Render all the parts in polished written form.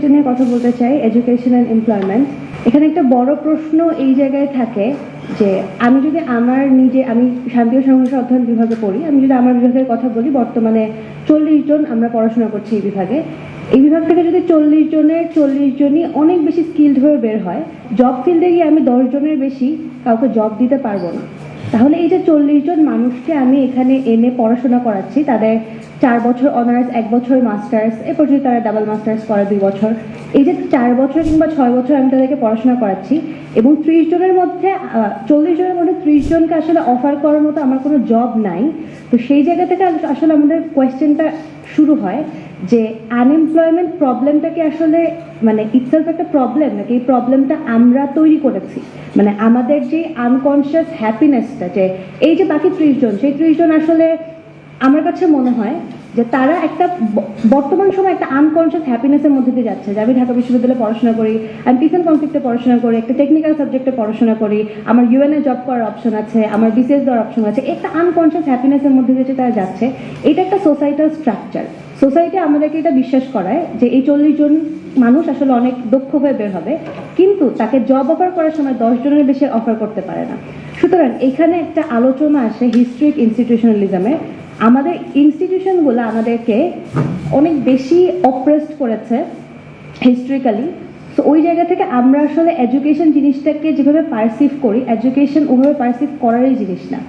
যেটা নিয়ে কথা বলতে চাই, এডুকেশন অ্যান্ড এমপ্লয়মেন্ট। এখানে একটা বড় প্রশ্ন এই জায়গায় থাকে যে আমি যদি আমি শান্তি ও সংঘর্ষ অধ্যয়ন বিভাগে পড়ি, আমি যদি আমার বিভাগের কথা বলি, বর্তমানে 40 জন আমরা পড়াশোনা করছি এই বিভাগে। এই বিভাগ থেকে যদি 40 জনের 40 জনই অনেক বেশি স্কিলড হয়ে বের হয়, জব ফিল্ডে গিয়ে আমি 10 জনের বেশি কাউকে জব দিতে পারবো না। তাহলে এই যে 40 জন মানুষকে আমি এখানে এনে পড়াশোনা করাচ্ছি, তাদের 4 বছর অনার্স, 1 বছর মাস্টার্স, এরপর যদি তারা ডাবল মাস্টার্স করে 2 বছর, এই যে 4 বছর কিংবা 6 বছর আমি তাদেরকে পড়াশোনা করাচ্ছি, এবং 30 জনের মধ্যে 40 জনের মধ্যে 30 জনকে আসলে অফার করার মতো আমার কোনো জব নাই। তো সেই জায়গা থেকে আসলে আমাদের কোয়েশ্চেনটা শুরু হয় যে আনএমপ্লয়মেন্ট প্রবলেমটাকে আসলে মানে ইটসেলফ একটা প্রবলেম, নাকি এই প্রবলেমটা আমরা তৈরি করেছি। মানে আমাদের যে আনকনশিয়াস হ্যাপিনেসটা, যে এই যে বাকি 30 জন, সেই 30 জন আসলে আমার কাছে মনে হয় যে তারা একটা বর্তমান সময় একটা আনকনশিয়াস হ্যাপিনেসের মধ্যে দিয়ে যাচ্ছে। যে আমি ঢাকা বিশ্ববিদ্যালয়ে পড়াশোনা করি, আমি পিস অ্যান্ড কনফ্লিক্টে পড়াশোনা করি, একটা টেকনিক্যাল সাবজেক্টে পড়াশোনা করি, আমার ইউএনএ জব করার অপশন আছে, আমার বিসিএস দেওয়ার অপশন আছে, একটা আনকনশিয়াস হ্যাপিনেসের মধ্যে দিয়ে তারা যাচ্ছে। এটা একটা সোসাইটাল স্ট্রাকচার। সোসাইটি আমাদেরকে এটা বিশ্বাস করায় যে এই 40 জন মানুষ আসলে অনেক দক্ষ হয়ে বের হবে, কিন্তু তাকে জব অফার করার সময় 10 জনের বেশি অফার করতে পারে না। সুতরাং এখানে একটা আলোচনা আসে হিস্ট্রিক ইনস্টিটিউশনালিজমে। আমাদের ইনস্টিটিউশনগুলো আমাদেরকে অনেক বেশি অপ্রেসড করেছে হিস্ট্রিক্যালি। তো ওই জায়গা থেকে আমরা আসলে এডুকেশন জিনিসটাকে যেভাবে পারসিভ করি, এডুকেশন ওভাবে পারসিভ করারই জিনিস না।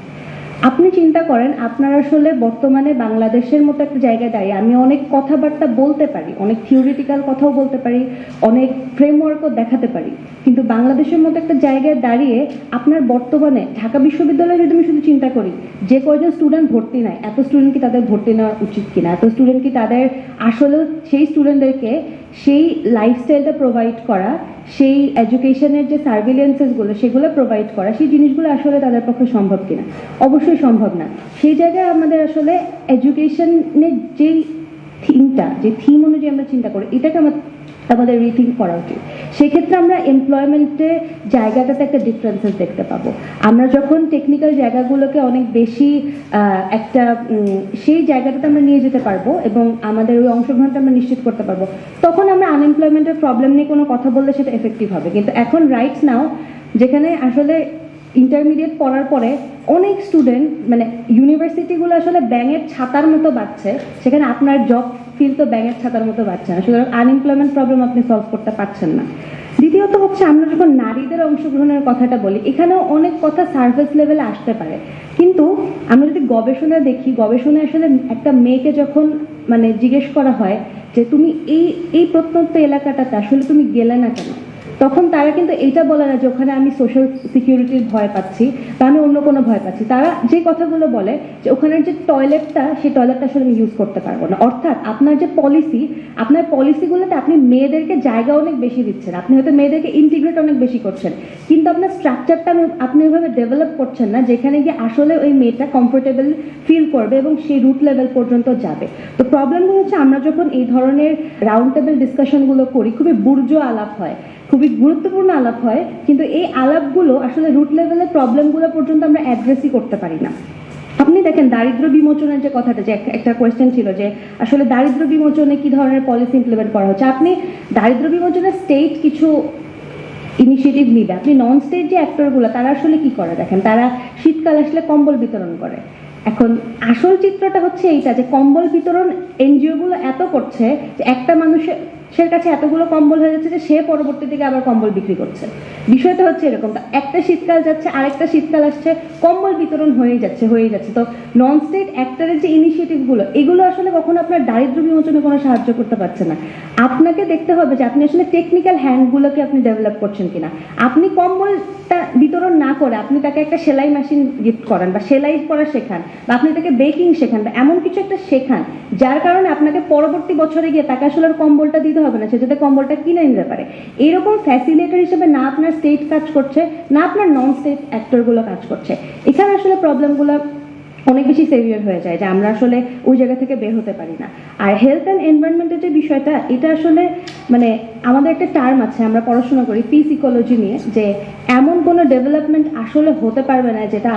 আপনি চিন্তা করেন, আপনার আসলে বর্তমানে বাংলাদেশের মতো একটা জায়গায় দাঁড়িয়ে আমি অনেক কথাবার্তা বলতে পারি, অনেক থিওরিটিক্যাল কথাও বলতে পারি, অনেক ফ্রেমওয়ার্কও দেখাতে পারি, কিন্তু বাংলাদেশের মতো একটা জায়গায় দাঁড়িয়ে আপনার বর্তমানে ঢাকা বিশ্ববিদ্যালয়ে যদি আমি শুধু চিন্তা করি যে কয়জন স্টুডেন্ট ভর্তি নাই, এত স্টুডেন্ট কি তাদের ভর্তি নেওয়া উচিত কিনা, এত স্টুডেন্ট কি তাদের আসলে সেই স্টুডেন্টদেরকে সেই লাইফস্টাইলটা প্রোভাইড করা, সেই এডুকেশনের যে সার্ভিলেন্সেসগুলো সেগুলো প্রোভাইড করা, সেই জিনিসগুলো আসলে তাদের পক্ষে সম্ভব কিনা? অবশ্যই সম্ভব না। সেই জায়গায় আমাদের আসলে এডুকেশনের যেই থিমটা, যে থিম অনুযায়ী আমরা চিন্তা করি, এটাকে আমাদের রিথিঙ্ক করা উচিত। সেক্ষেত্রে আমরা এমপ্লয়মেন্টের জায়গাটাতে একটা ডিফারেন্সেস দেখতে পাবো। আমরা যখন টেকনিক্যাল জায়গাগুলোকে অনেক বেশি একটা সেই জায়গাটাতে আমরা নিয়ে যেতে পারবো এবং আমাদের ওই অংশগ্রহণটা আমরা নিশ্চিত করতে পারবো, তখন আমরা আনএমপ্লয়মেন্টের প্রবলেম নিয়ে কোনো কথা বললে সেটা এফেক্টিভ হবে। কিন্তু এখন রাইট নাও, যেখানে আসলে ইন্টারমিডিয়েট পড়ার পরে অনেক স্টুডেন্ট মানে ইউনিভার্সিটিগুলো আসলে ব্যাঙের ছাতার মতো বাড়ছে, সেখানে আপনার জব ফিল তো ব্যাঙের ছাতার মতো বাড়ছে না। সুতরাং আনএমপ্লয়মেন্ট প্রবলেম আপনি সলভ করতে পারছেন না। দ্বিতীয়ত হচ্ছে, আমরা যখন নারীদের অংশগ্রহণের কথাটা বলি, এখানেও অনেক কথা সার্ফেস লেভেলে আসতে পারে, কিন্তু আমরা যদি গবেষণা দেখি, গবেষণায় আসলে একটা মেয়েকে যখন মানে জিজ্ঞেস করা হয় যে তুমি এই প্রত্যন্ত এলাকাটাতে আসলে তুমি গেলে না কেন, তখন তারা কিন্তু এইটা বলে না যে ওখানে আমি সোশ্যাল সিকিউরিটির ভয় পাচ্ছি বা আমি অন্য কোনো ভয় পাচ্ছি। তারা যে কথাগুলো বলে যে ওখানের যে টয়লেটটা, সেই টয়লেটটা আসলে আমি ইউজ করতে পারবো না। অর্থাৎ আপনার যে পলিসি, আপনার পলিসিগুলোতে আপনি মেয়েদেরকে জায়গা অনেক বেশি দিচ্ছেন, আপনি হয়তো মেয়েদেরকে ইন্টিগ্রেট অনেক বেশি করছেন, কিন্তু আপনার স্ট্রাকচারটা আপনি ওইভাবে ডেভেলপ করছেন না যেখানে গিয়ে আসলে ওই মেয়েটা কমফোর্টেবল ফিল করবে এবং সেই রুট লেভেল পর্যন্ত যাবে। তো প্রবলেমগুলো হচ্ছে, আমরা যখন এই ধরনের রাউন্ড টেবিল ডিসকাশনগুলো করি, খুবই বুর্জো আলাপ হয়, খুবই গুরুত্বপূর্ণ আলাপ হয়, কিন্তু এই আলাপগুলো আসলে রুট লেভেলের প্রবলেমগুলো পর্যন্ত আমরা অ্যাড্রেসই করতে পারি না। আপনি দেখেন দারিদ্র বিমোচনের যে কথাটা, যে একটা কোয়েশ্চেন ছিল যে আসলে দারিদ্র বিমোচনে কি ধরনের পলিসি ইমপ্লিমেন্ট করা হচ্ছে। আপনি দারিদ্র বিমোচনে স্টেট কিছু ইনিশিয়েটিভ নিবে, আপনি নন স্টেট যে অ্যাক্টরগুলো তারা আসলে কি করে দেখেন, তারা শীতকাল আসলে কম্বল বিতরণ করে। এখন আসল চিত্রটা হচ্ছে এইটা, যে কম্বল বিতরণ এনজিওগুলো এত করছে যে একটা মানুষের কাছে এতগুলো কম্বল হয়ে যাচ্ছে যে সে পরবর্তী থেকে আবার কম্বল বিক্রি করছে। বিষয়টা হচ্ছে এরকম, একটা শীতকাল যাচ্ছে, আরেকটা শীতকাল আসছে, কম্বল বিতরণ হয়েই যাচ্ছে। তো নন স্টেট অ্যাক্টরের যে ইনিশিয়েটিভগুলো, এগুলো আসলে কখনো আপনার দারিদ্র বিমোচনে কোনো সাহায্য করতে পারছে না। আপনাকে দেখতে হবে যে আপনি আসলে টেকনিক্যাল হ্যান্ডগুলোকে আপনি ডেভেলপ করছেন কিনা। আপনি কম্বলটা বিতরণ না করে আপনি তাকে একটা সেলাই মেশিন গিফট করান, বা সেলাই করা শেখান, বা আপনি তাকে বেকিং শেখান, বা এমন কিছু একটা শেখান যার কারণে আপনাকে পরবর্তী বছরে গিয়ে তাকে আসলে কম্বলটা দিতে হবে না, সে যাতে কম্বলটা কিনে নিতে পারে। এইরকম ফ্যাসিলিটেটর হিসেবে না আপনার স্টেট কাজ করছে, না আপনার নন স্টেট অ্যাক্টরগুলো কাজ করছে। এখানে আসলে প্রবলেমগুলো অনেক বেশি সেভিয়ার হয়ে যায়, যে আমরা আসলে ওই জায়গা থেকে বের হতে পারি না। আর হেলথ অ্যান্ড এনভায়রনমেন্টের যে বিষয়টা, এটা আসলে মানে আমাদের একটা টার্ম আছে, আমরা পড়াশোনা করি পিস ইকোলজি নিয়ে, যে এমন কোনো ডেভেলপমেন্ট আসলে হতে পারবে না যেটা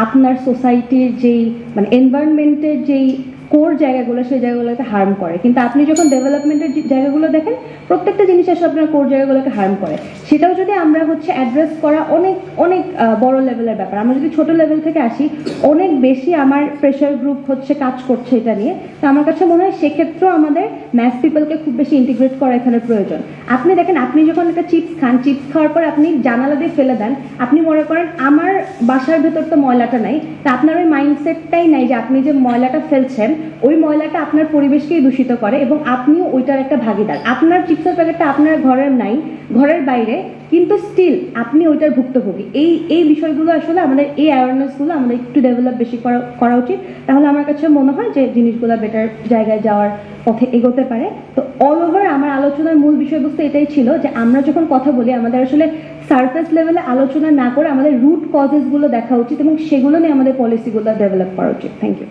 আপনার সোসাইটির যেই মানে এনভায়রনমেন্টের যেই কোর জায়গাগুলো সেই জায়গাগুলোকে হার্ম করে, কিন্তু আপনি যখন ডেভেলপমেন্টের জায়গাগুলো দেখেন প্রত্যেকটা জিনিস আসলে আপনার কোর জায়গাগুলোকে হার্ম করে। সেটাও যদি আমরা অ্যাড্রেস করা অনেক অনেক বড় লেভেলের ব্যাপার। আমরা যদি ছোট লেভেল থেকে আসি, অনেক বেশি আমার প্রেশার গ্রুপ কাজ করছে এটা নিয়ে, তো আমার কাছে মনে হয় সেক্ষেত্রেও আমাদের ম্যাথ পিপলকে খুব বেশি ইন্টিগ্রেট করা এখানে প্রয়োজন। আপনি দেখেন, আপনি যখন একটা চিপস খান, চিপস খাওয়ার পর আপনি জানালা দিয়ে ফেলে দেন, আপনি মনে করেন আমার বাসার ভেতর তো ময়লাটা নাই, তা আপনার ওই মাইন্ডসেটটাই নাই যে আপনি যে ময়লাটা ফেলছেন ওই ময়লাটা আপনার পরিবেশকেই দূষিত করে এবং আপনিও ওইটার একটা ভাগিদার। আপনার চিপসের প্যাকেটটা আপনার ঘরের নাই, ঘরের বাইরে, কিন্তু স্টিল আপনি ওইটার ভুক্তভোগী। এই বিষয়গুলো আসলে আমাদের, এই অ্যাওয়ারনেসগুলো আমাদের একটু ডেভেলপ বেশি করা উচিত। তাহলে আমার কাছে মনে হয় যে জিনিসগুলো বেটার জায়গায় যাওয়ার পথে এগোতে পারে। তো অল ওভার আমার আলোচনার মূল বিষয়বস্তু এটাই ছিল যে আমরা যখন কথা বলি আমাদের আসলে সারফেস লেভেলে আলোচনা না করে আমাদের রুট কজেসগুলো দেখা উচিত এবং সেগুলো নিয়ে আমাদের পলিসিগুলো ডেভেলপ করা উচিত। Thank you.